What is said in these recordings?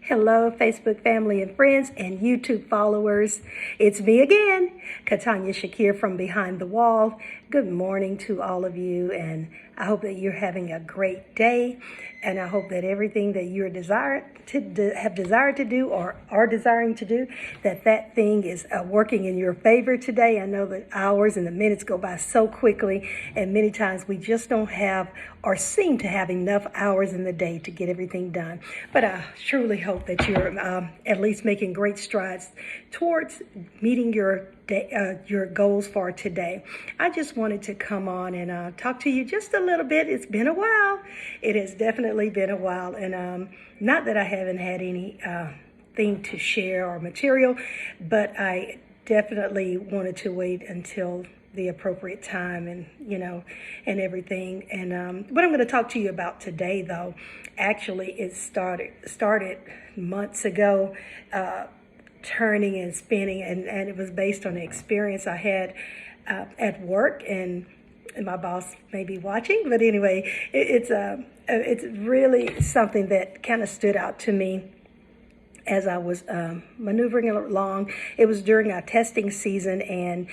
Hello, Facebook family and friends and YouTube followers. It's me again, Katanya Shakir from Behind the Wall. Good morning to all of you, and I hope that you're having a great day, and I hope that everything that you're desired to do or are desiring to do, that thing is working in your favor today. I know the hours and the minutes go by so quickly, and many times we just don't have or seem to have enough hours in the day to get everything done. But I truly hope that you're at least making great strides towards meeting your goals for today. I just wanted to come on and talk to you just a little bit. It's been a while. It has definitely been a while, and not that I haven't had any thing to share or material, but I definitely wanted to wait until the appropriate time and everything. And what I'm going to talk to you about today, though, actually it started months ago, turning and spinning, and it was based on the experience I had at work, and my boss may be watching, but anyway, it's really something that kind of stood out to me as I was maneuvering along. It was during our testing season, and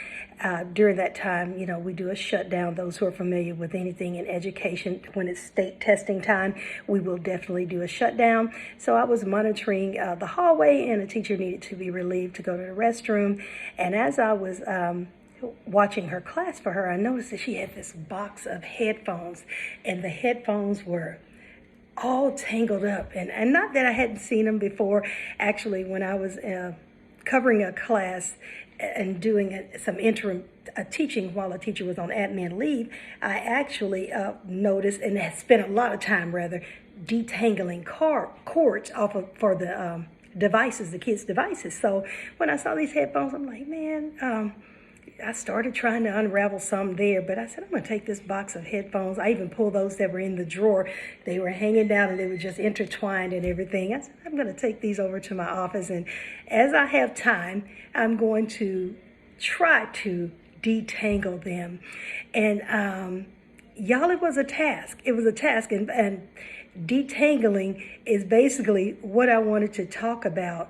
during that time, we do a shutdown. Those who are familiar with anything in education, when it's state testing time, we will definitely do a shutdown. So I was monitoring the hallway, and a teacher needed to be relieved to go to the restroom. And as I was watching her class for her, I noticed that she had this box of headphones, and the headphones were all tangled up, and not that I hadn't seen them before. Actually, when I was covering a class and doing some interim teaching while a teacher was on admin leave, I actually noticed and had spent a lot of time detangling cords for the devices, the kids' devices. So when I saw these headphones, I'm like, man, I started trying to unravel some there, but I said, I'm going to take this box of headphones. I even pulled those that were in the drawer. They were hanging down and they were just intertwined and everything. I said, I'm going to take these over to my office, and as I have time, I'm going to try to detangle them. And y'all, it was a task. It was a task, and detangling is basically what I wanted to talk about.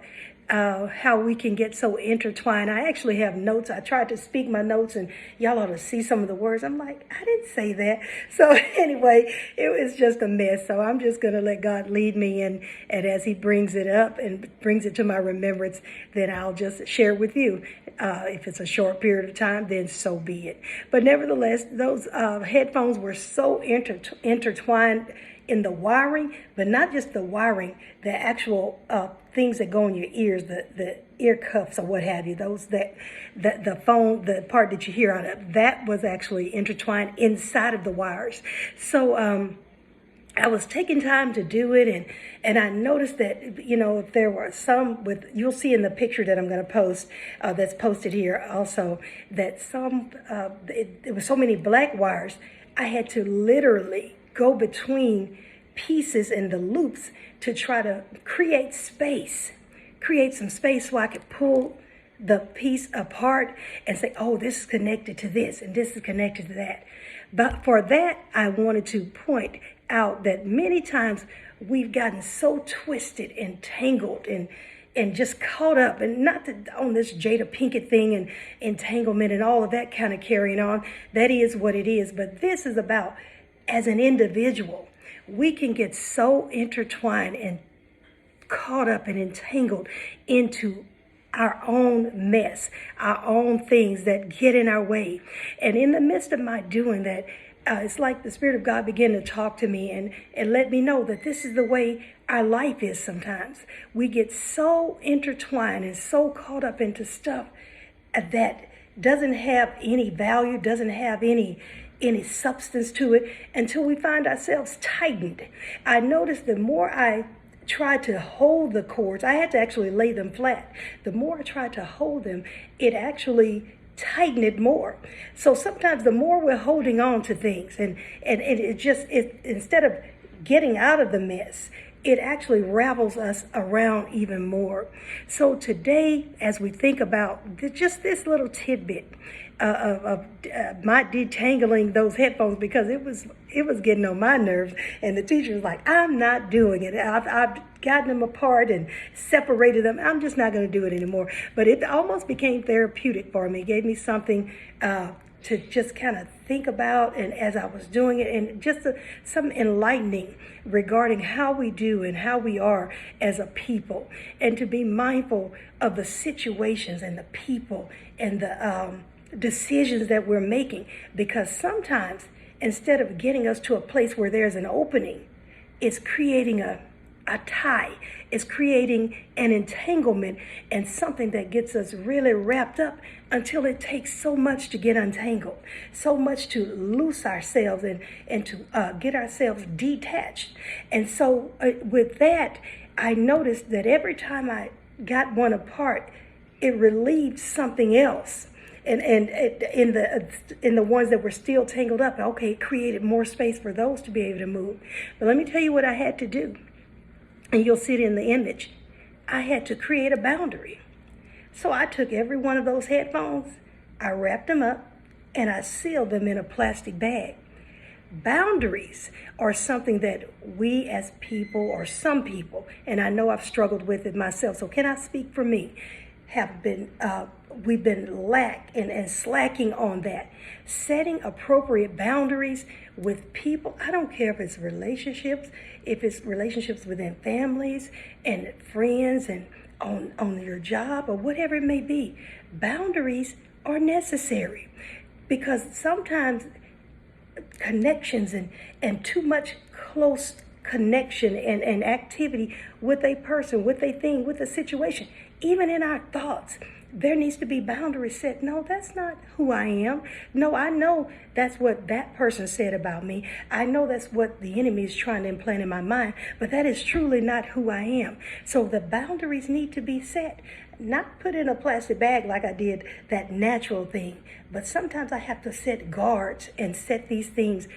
How we can get so intertwined. I actually have notes. I tried to speak my notes, and y'all ought to see some of the words. I'm like, I didn't say that. So anyway, it was just a mess. So I'm just going to let God lead me, and as he brings it up and brings it to my remembrance, then I'll just share it with you. If it's a short period of time, then so be it. But nevertheless, those headphones were so intertwined in the wiring, but not just the wiring, the actual things that go in your ears, the ear cuffs or what have you, those the phone, the part that you hear on it, that was actually intertwined inside of the wires. So I was taking time to do it, and I noticed that, if there were some you'll see in the picture that I'm going to post, that's posted here also, that there were so many black wires, I had to literally go between pieces and the loops to try to create some space so I could pull the piece apart and say, oh, this is connected to this and this is connected to that. But for that, I wanted to point out that many times we've gotten so twisted and tangled and just caught up, and not on this Jada Pinkett thing and entanglement and all of that kind of carrying on. That is what it is. But this is about, as an individual, we can get so intertwined and caught up and entangled into our own mess, our own things that get in our way. And in the midst of my doing that, it's like the Spirit of God began to talk to me and let me know that this is the way our life is sometimes. We get so intertwined and so caught up into stuff that doesn't have any value, doesn't have any substance to it, until we find ourselves tightened. I noticed the more I tried to hold the cords, I had to actually lay them flat. The more I tried to hold them, it actually tightened it more. So sometimes the more we're holding on to things, and it instead of getting out of the mess, it actually ravels us around even more. So today, as we think about just this little tidbit, my detangling those headphones, because it was getting on my nerves. And the teacher was like, I'm not doing it. I've gotten them apart and separated them. I'm just not going to do it anymore. But it almost became therapeutic for me. It gave me something to just kind of think about, and as I was doing it, and just some enlightening regarding how we do and how we are as a people, and to be mindful of the situations and the people and the decisions that we're making, because sometimes instead of getting us to a place where there's an opening, it's creating a tie. It's creating an entanglement and something that gets us really wrapped up until it takes so much to get untangled, so much to loose ourselves and to get ourselves detached. And so with that, I noticed that every time I got one apart, it relieved something else. And in the ones that were still tangled up, okay, it created more space for those to be able to move. But let me tell you what I had to do. And you'll see it in the image. I had to create a boundary. So I took every one of those headphones, I wrapped them up, and I sealed them in a plastic bag. Boundaries are something that we as people, or some people, and I know I've struggled with it myself, so can I speak for me, we've been slacking on that. Setting appropriate boundaries with people. I don't care if it's relationships within families and friends and on your job or whatever it may be. Boundaries are necessary, because sometimes connections and too much close connection and activity with a person, with a thing, with a situation, even in our thoughts, there needs to be boundaries set. No, that's not who I am. No, I know that's what that person said about me. I know that's what the enemy is trying to implant in my mind, but that is truly not who I am. So the boundaries need to be set, not put in a plastic bag like I did that natural thing, but sometimes I have to set guards and set these things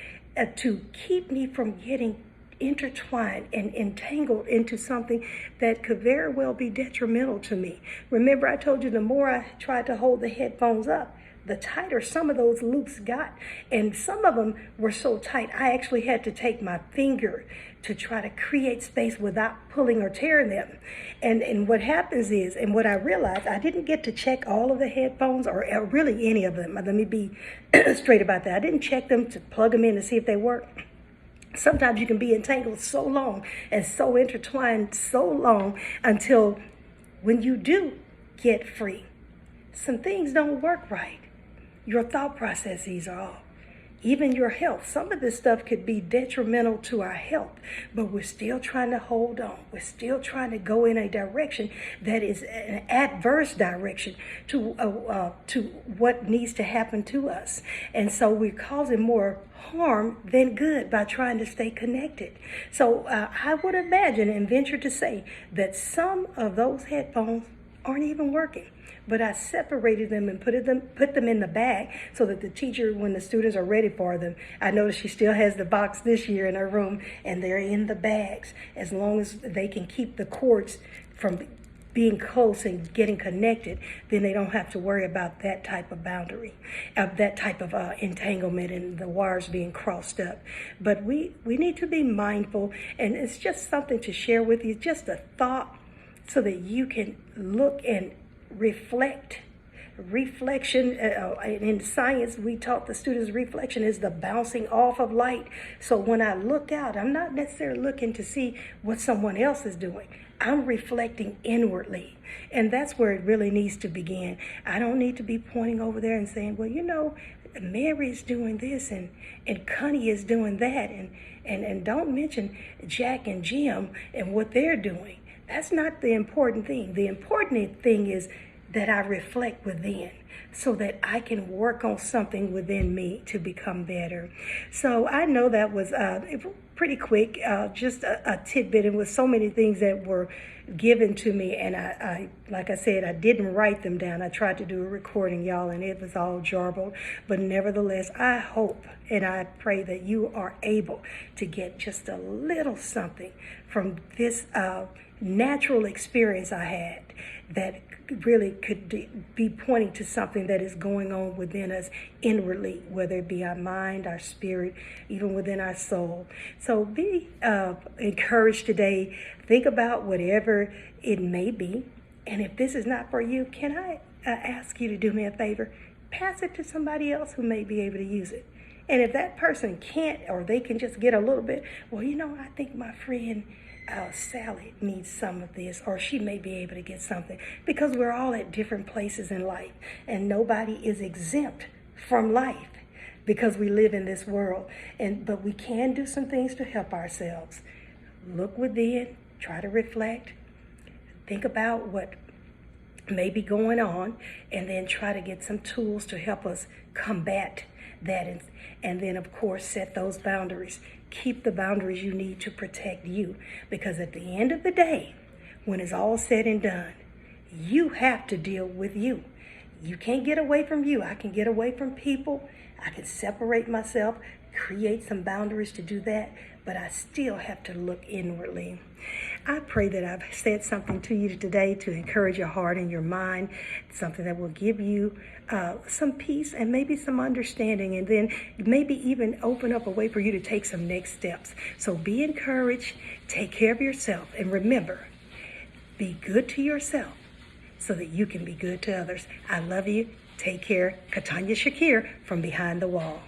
to keep me from getting intertwined and entangled into something that could very well be detrimental to me. Remember, I told you the more I tried to hold the headphones up, the tighter some of those loops got. And some of them were so tight, I actually had to take my finger to try to create space without pulling or tearing them. And what happens is, and what I realized, I didn't get to check all of the headphones or really any of them. Let me be straight about that. I didn't check them to plug them in to see if they work. Sometimes you can be entangled so long and so intertwined so long until when you do get free, some things don't work right. Your thought processes are off. Even your health. Some of this stuff could be detrimental to our health, but we're still trying to hold on. We're still trying to go in a direction that is an adverse direction to what needs to happen to us. And so we're causing more harm than good by trying to stay connected. So I would imagine and venture to say that some of those headphones aren't even working. But I separated them and put them in the bag so that the teacher, when the students are ready for them, I noticed she still has the box this year in her room, and they're in the bags. As long as they can keep the cords from being close and getting connected, then they don't have to worry about that type of boundary, that type of entanglement and the wires being crossed up. But we need to be mindful, and it's just something to share with you, just a thought so that you can look and reflect. Reflection, in science, we taught the students reflection is the bouncing off of light. So when I look out, I'm not necessarily looking to see what someone else is doing. I'm reflecting inwardly. And that's where it really needs to begin. I don't need to be pointing over there and saying, well, you know, Mary is doing this and Connie is doing that. And don't mention Jack and Jim and what they're doing. That's not the important thing. The important thing is that I reflect within so that I can work on something within me to become better. So I know that was pretty quick, just a tidbit, and with so many things that given to me, and I like I said, I didn't write them down. I tried to do a recording, y'all, and it was all jarbled. But nevertheless, I hope and I pray that you are able to get just a little something from this natural experience I had that really could be pointing to something that is going on within us inwardly, whether it be our mind, our spirit, even within our soul. So be encouraged today. Think about whatever it may be. And if this is not for you, can I ask you to do me a favor? Pass it to somebody else who may be able to use it. And if that person can't, or they can just get a little bit, well, I think my friend Sally needs some of this, or she may be able to get something, because we're all at different places in life, and nobody is exempt from life because we live in this world. But we can do some things to help ourselves. Look within, try to reflect, think about what may be going on, and then try to get some tools to help us combat that. And then, of course, set those boundaries. Keep the boundaries you need to protect you. Because at the end of the day, when it's all said and done, you have to deal with you. You can't get away from you. I can get away from people. I can separate myself, create some boundaries to do that, but I still have to look inwardly. I pray that I've said something to you today to encourage your heart and your mind, something that will give you some peace and maybe some understanding, and then maybe even open up a way for you to take some next steps. So be encouraged, take care of yourself, and remember, be good to yourself so that you can be good to others. I love you. Take care. Katanya Shakir from Behind the Wall.